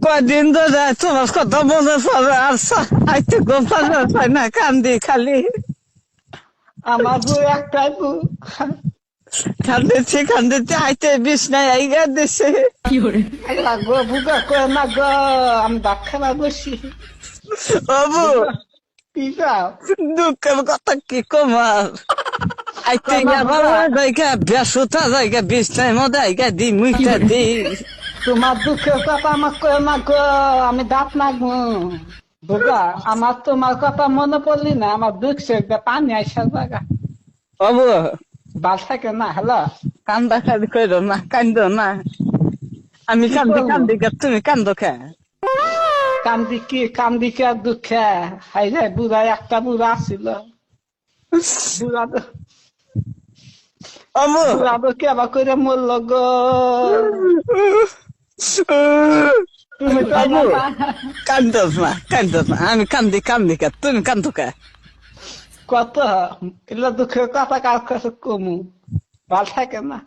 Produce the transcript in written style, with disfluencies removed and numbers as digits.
কয়দিন ধরে তোমার কথা মনে পড়ে আর আইতে গোপাল পাই না কান্দি খালি আমার বউ একটাই বউ। কান্দিতে আইতে বিছনায় আইগা দিছে আল্লাহ গো বুগা কয় না গো, আমি ভাত খাবার বসি। বাবু কি চাও? দুঃখের কথা কি কমার আইতে গিয়া বাবা জায়গা বেসুতা জায়গা বিছনায় মধ্যে আইগা দি মুইটা দি তোমার দুঃখের কথা আমার কয় না গো, আমি দাঁত নাগবো। বুগা আমার তোমার কথা মনে পড়লি না, আমার দুঃখ সে পানি আইসা জায়গা বাবু ভাল থাকে না। হ্যালো, কান্দা খালি কইরো না কান্দ না আমি কি কান্দি করবো? কান্দি গা তুমি কান্দো খা কান্দি কি আর দুঃখে? হাই রে বুড়া, একটা বুড়া ছিল। বুড়া তো বাবু বুড়া তো কেবা করে মরল গো। তুমি তো বাবু আমার কান্দস না আমি কান্দি কান্দি কা তুমি কান্দো কা কত এগুলো দুঃখের কথা কার কাছে কমু, ভাল থাকে না।